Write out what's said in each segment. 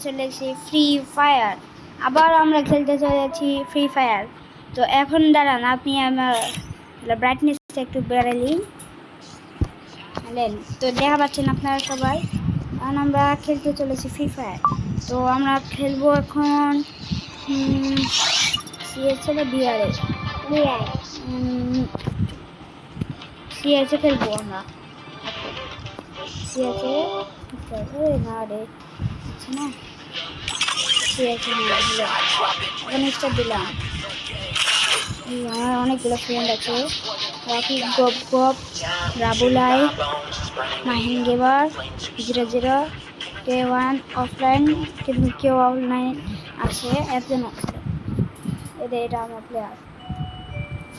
চলেছি free fire. আবার আমরা খেলতে চলেছি ফ্রি ফায়ার। তো এখন দাঁড়ান, আপনি আমার ব্রাইটনেসটা একটু বেড়ালি তো দেখা পাচ্ছেন আপনারা সবাই। কারণ আমরা খেলতে চলেছি ফ্রি ফায়ার। তো আমরা খেলবো এখন সিএসএ বিআরে সিএসএ খেলবো আমরা। সিএসএ না রে না এখন স্টার দিলাম। আমার অনেকগুলো ফ্রেন্ড আছে, রাকি, গপ গপ, রাবুলাই, মাহিন গেবার, 00, K1 অফলাইন, কিন্তু কেউ অনলাইন আছে, একজন আছে। এটা আমার প্লেয়ার।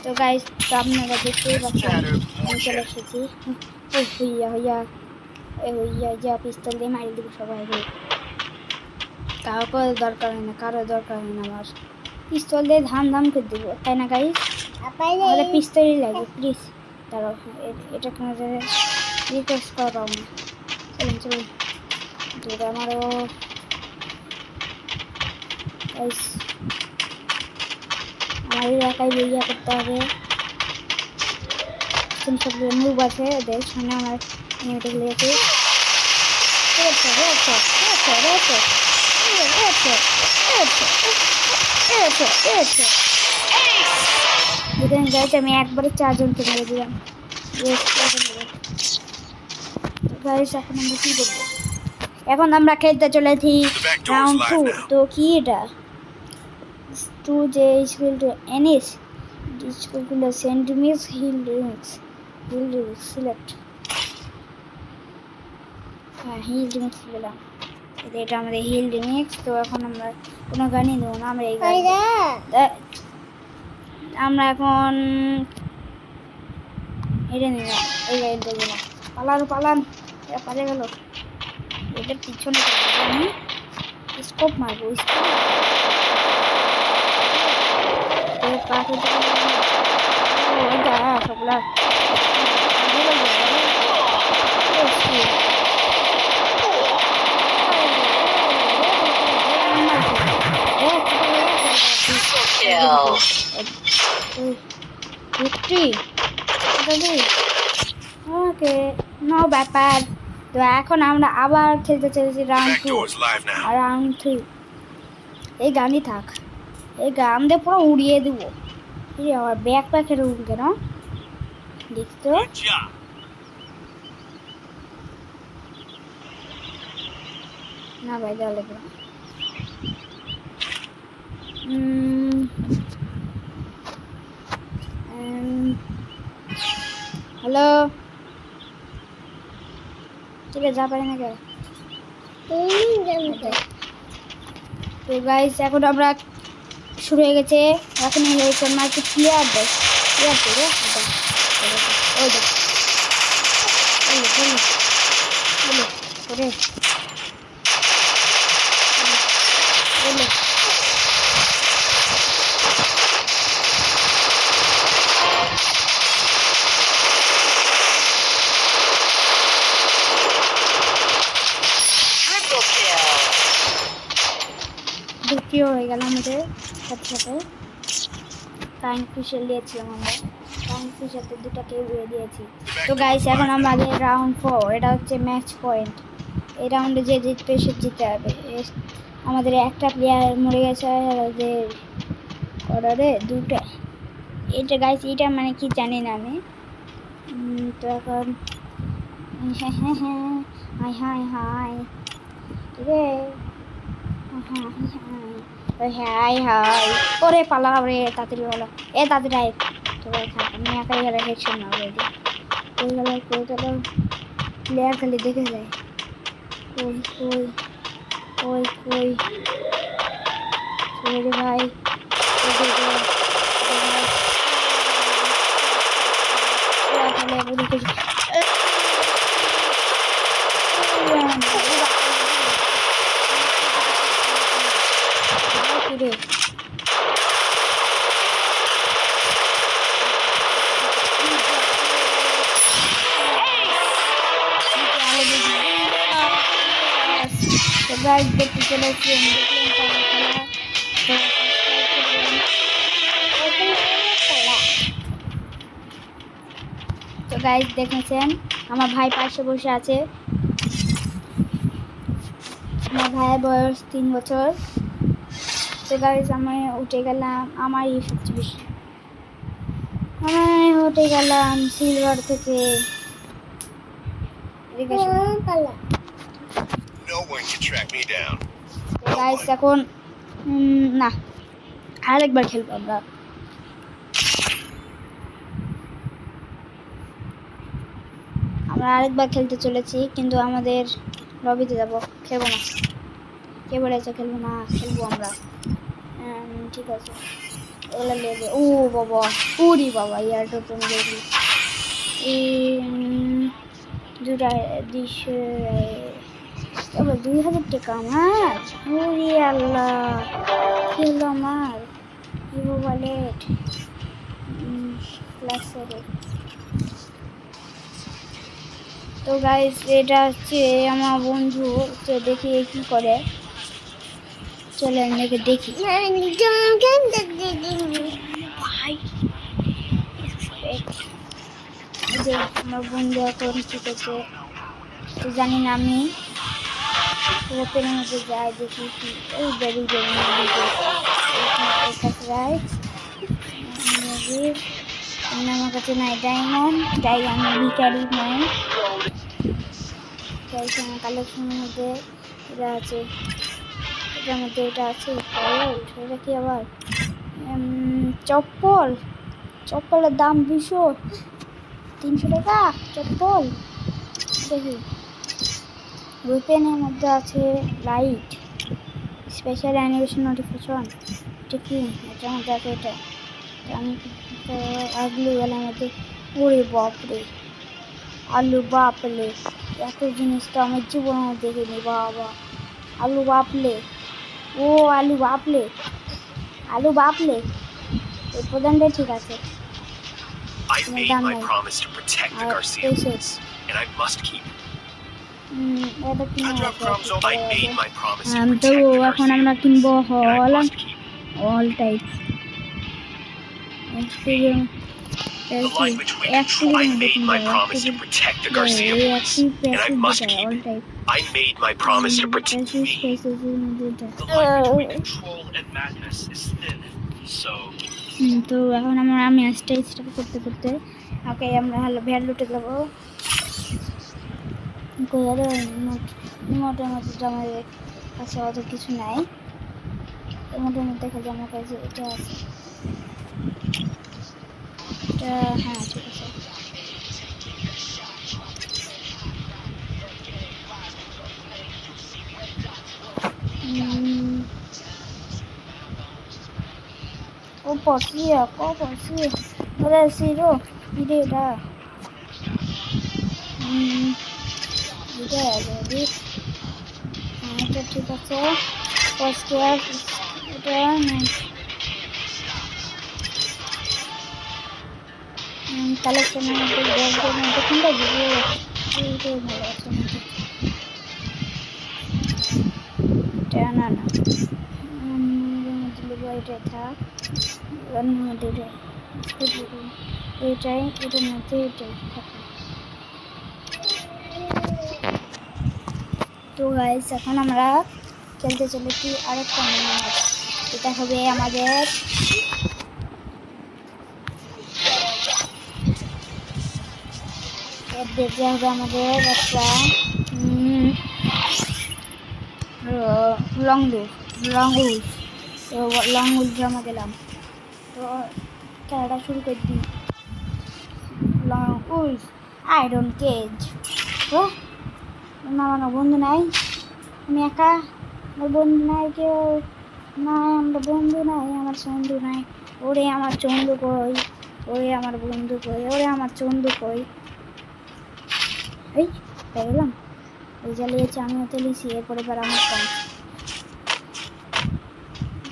তো গাইস, তো আপনারা দেখতেই পাচ্ছেন আমি চলে এসেছি। হইয়া যা পিস্তল দিয়ে মারি দিব সবাইকে। কারো দরকার হয় না, আমার পিস্তল দিয়ে ধাম করে দিব, তাই না গাইস? আমাদের পিস্তলই লাগে, প্লিজ দাঁড়াও, এটা কোনো জায়গায় রিকোয়েস্ট করা পাবো না। চলুন দুটো আমারও গাইস, আমার এলাকায় বইয়া করতে হবে। সবগুলো মুভ আছে ওদের সামনে, আমার নিয়েতে লেগেছে। আমি একবারে 4 জনকে মেরে দিলাম। এখন আমরা কি করবো? এখন আমরা খেলতে চলেছি রাউন্ড 2। তো কি এটা 2 যে স্কুল টু এনিস স্কুলগুলো সেন্টিমিস হিল রিমিক্স সিলেক্ট। হ্যাঁ, হিল রিমিক্স পেলাম। এটা আমাদের হিল রিমিক্স। তো এখন আমরা কোনো গানই দেবো না, আমরা এই গান, আমরা এখন এটা নিব, এই গাড়িটা দিলাম। পালান, এটা পালিয়ে গেল। এটার পিছনে আমি স্কোপ মারবো, সবগুলা ওকে, নো ব্যাপার। তো এখন আমরা আবার খেলতে চলেছি রাউন্ড 3। এই গানই থাক, এই গান দিয়ে পুরো উড়িয়ে দেবো। আমার ব্যাক প্যাকের উড় কেন দেখতো না ভাই, দেওয়া লাগবে। হ্যালো, ঠিক আছে, যা পারি না কে। তো গাইস, এখন আমরা শুরু হয়ে গেছে। এখন মার্কেট প্লেয়ার দেয়, দ্বিতীয় হয়ে গেল আমাদের সাথে। টাইম ফিশার দিয়েছিলাম আমরা, টাইম ফিশারতে 2টাকে উড়িয়ে দিয়েছি। তো গাইস, এখন আমাদের রাউন্ড 4, এটা হচ্ছে ম্যাচ পয়েন্ট। এই রাউন্ডে যে জিতবে সে জিতে যাবে। আমাদের একটা প্লেয়ার মরে গেছে, যে অর্ডারে 2টা। এটা গাইস, এটা মানে কি জানি না আমি। তো এখন হাই রে, হাই ওরে পালা রে, তাড়াতাড়ি বলো, তাড়াতাড়ি সবাই থাক, আমি একাই গেলে হেডশট না করে দিই। প্লেয়ার খালি দেখে যায়, কই চলে রে ভাই। গাইস দেখতে চলে এসেছি দেখলেন খেলা। তো তো গাইস দেখেছেন আমার ভাই পাশে বসে আছে। আমার ভাইয়ের বয়স 3 বছর। তো গাইস আমি উঠে গেলাম, আমারই সবচেয়ে বেশি আমি উঠে গেলাম সিলভার থেকে। গাইস এখন না আরেকবার খেলবো আমরা আরেকবার খেলতে চলেছি, কিন্তু আমাদের লবিতে যাব, খেলবো না। কে বলেছে খেলবো না? খেলবো আমরা। ঠিক আছে ওগুলো লেগে ও বাবা উরি বাবা ইয়ারটা তুমি দেখি দুটা 2000 টাকা আমার। উরি আল্লাহ কি হলো আমার ইভো ওয়ালেট প্লাসের। তো গাইস এটা হচ্ছে আমার বন্ধু, তো দেখি কি করে, চলে আমাকে দেখি। আমার বন্ধু এখন কি করছে তো জানি না, আমি ওপেন মধ্যে যাই দেখি কি এই বেরি যাই আমার কাছে নাই ডায়মন্ড, তাই আমি ভিকারি নয়। তাই কালেকশনের মধ্যে এটা আছে, এটার মধ্যে এটা আছে এটা কি আবার চপ্পলের দাম 300 টাকা চপ্পল। দেখি ওয়েপেনের মধ্যে আছে লাইট স্পেশাল অ্যানিমেশন নোটিফিকেশন, এটা কি এটার মধ্যে আছে এটা আমি আলু বেলার মধ্যে। ওরে বাপরে আলু বাপলে, এত জিনিস তো আমি জীবনে দেখিনি বাবা। আলু বাপলে ও আলু বাপলে এই প্রধানটাই ঠিক আছে। তো এখন আমরা কিনবো all type I made my promise to protect the Garcia boys, and I must keep it. I made my promise to protect me. The line between control and madness is thin, so... তো এখন আমি stage করতে ওকে আমরা হলো ভ্যালুতে যাবো। রিমোটের মধ্যে আমাদের কাছে অত কিছু নাই, রিমোটের মধ্যে খালি আমার কাছে এটা আছে, এটা হ্যাঁ ঠিক আছে। ওরা জিরো এটা এটা ঠিক আছে। এটা কালেকশনের মধ্যে কোনটা দিব, এইটাই ভালো আছে এটা না এটা থাক এটাই এটার মধ্যে এটাই থাকে। তো গাইস এখন আমরা খেলতে চলেছি আরেকটা ম্যাচ, এটা হবে আমাদের দেখতে হবে আমাদের একটা লং উল জমা দিলাম। তো খেলাটা শুরু করে দিই। Long owls iron cage. তো আমার বন্ধু নাই, আমি একা, আমার বন্ধু নাই, কেউ নাই, আমরা বন্ধু নাই, আমার বন্ধু নাই। ওরে আমার চন্দু কই, ওরে আমার বন্ধু কই, ওরে আমার চন্দু কই। এই পেয়ে গেলাম, ওই জ্বালিয়েছে আমিও তেলিয়েছি। এরপরে এবার আমার কাজ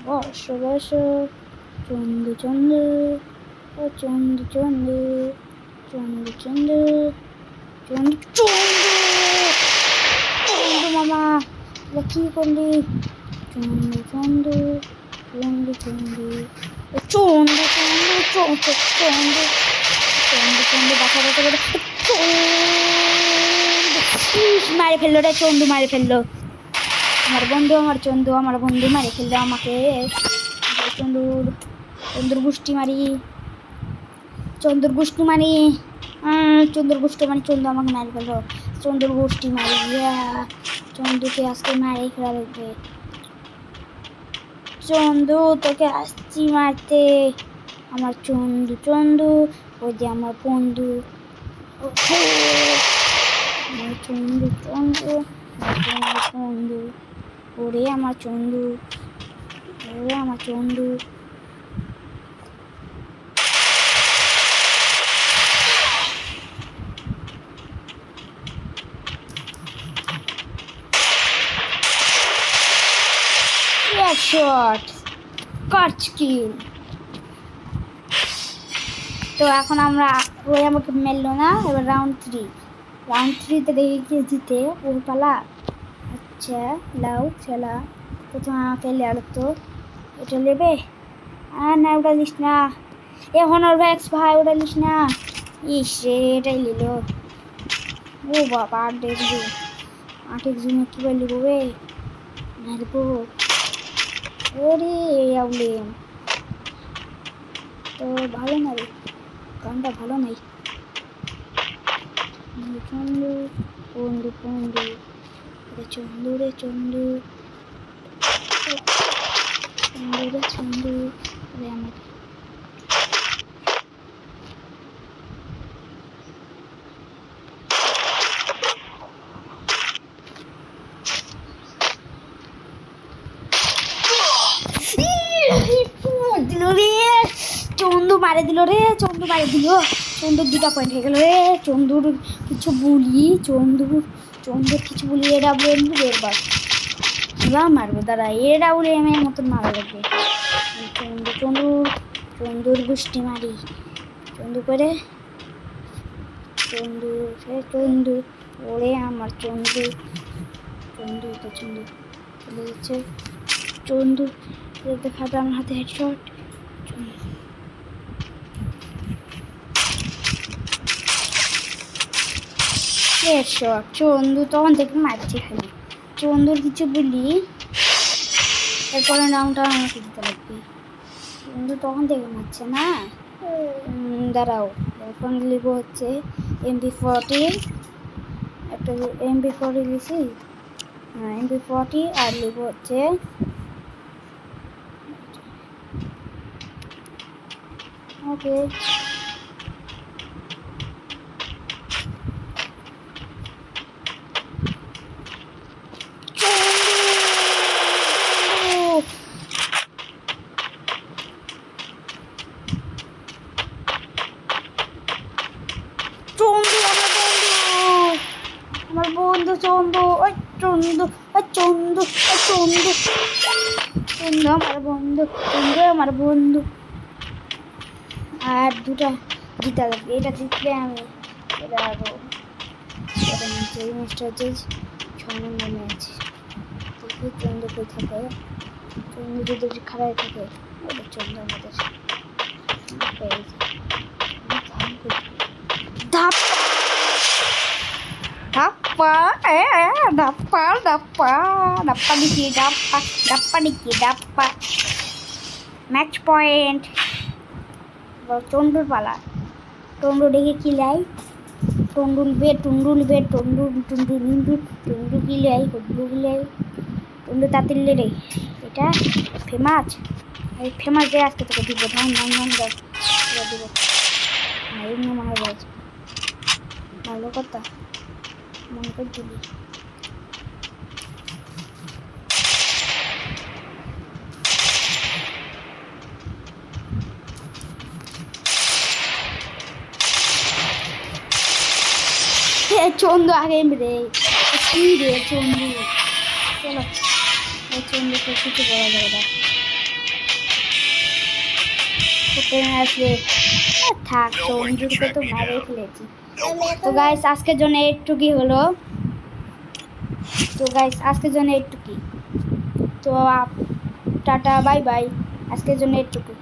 বস চন্দু চন্দু ও চন্দু চন্দু চন্দু চন্দু চন্দু চন্দু চন্দু মামা কি করলি? চন্দু চন্দু চন্দু চন্দু চন্দু চন্দু চন্দু চন্দু চন্দু বাসা বাসা করে মারে ফেললো রে, চন্দু মারে ফেললো। আমার বন্ধু আমার বন্ধু মারে ফেললো আমাকে। চন্দুর চন্দুর গোষ্ঠী মারি, চন্দুর গোষ্ঠী মারি, চন্দুর গোষ্ঠী মারি। চন্দু আমাকে মারে ফেললো, চন্দুর গোষ্ঠী মারি। চন্দুকে আজকে মারে ফেলা লাগবে। চন্দু তোকে আসছি মারতে। আমার চন্দু চন্দু ওই যে আমার বন্ধু। আমার চন্দু চন্দু চন্দু ওরে আমার চন্দু, ওরে আমার চন্দু। শট কাচ কিল। তো এখন আমরা ওই আমাকে মেললো না, এবার রাউন্ড 3তে দেখে গিয়ে জিতে ওর পালা। আচ্ছা লাউ খেলা প্রথম আমাকে লেয়ার তো এটা নেবে। আর না ওটা লিস না, এ হনর ভ্যাক্স ভাই ওটা লিস না। ইস রে এটাই নিল। ও বাবা 8 জুমে কী বললি বে মারবো। ওরে আউলে তো ভালো না রে, গানটা ভালো নাই। চন্দু বন্ধু বন্ধু চন্দু রে চন্দু চন্দু রে চন্দু রে আমার। দিল রে চন্দু মারে দিল রে, চন্দু মারে দিল। চন্দুর 2টা পয়েন্ট হয়ে গেল রে। চন্দুর কিছু বলি, চন্দুর কিছু বলি। AWM এরবার মারবো দাঁড়া, AWM এর মতন মারা লাগবে। চন্দুর গোষ্ঠী মারি। চন্দু করে চন্দু ওরে আমার চন্দু চন্দু তো চন্দু চলে যাচ্ছে। চন্দু দেখাবে আমার হাতে হেডশট। হেডশট চন্দু তখন থেকে মারছে খালি। চন্দুর কিছু বলি, এরপরে নামটা আমাকে দিতে লাগবে। চন্দু তখন থেকে মারছে না। দাঁড়াও এখন লিব হচ্ছে MP40, একটা MP40 লিখি। MP40 আর লিব হচ্ছে ওকে আমার বন্ধু চন্দু ওই চন্দু চন্দু চন্দু চন্দু আমার বন্ধু, চন্দু আমার বন্ধু। আর 2টা জিতা লাগবে, এটা জিতলে আমি এটা আরো এই ম্যাচটা হচ্ছে 6 নম্বর ম্যাচ। দেখি চন্দু কই থাকে। চন্দু যদি খারাপ থাকে ওটা চন্দু আমাদের ধাপ্পা ধাপ্পা ধাপ্পা ধাপ্পা দিচ্ছি, ধাপ্পা দিচ্ছি ধাপ্পা। Match point. চন্ডুর পালা। টন্ডু দেখে কি লাই, টন্ডুল বে টন্ডু কি লাই, হড্ডু কি লাই, টন্ডু তাতিলে রে। এটা ফেমাস, এই ফেমাস দিয়ে আজকে তোকে দিব। ধান দিব এমনি মনে হয় ভালো কথা মনে করে দিবি। চন্দু আগে রে কি রে চন্দু। চলো চন্দুকে কিছু বলা যাবে না, আসলে থাক। চন্দুকে তো মারে ফেলেছি। তো গাইস আজকের জন্য একটুকুই হলো। তো গাইস আজকের জন্য এইটুকুই। তো টাটা বাই বাই, আজকের জন্য এইটুকুই।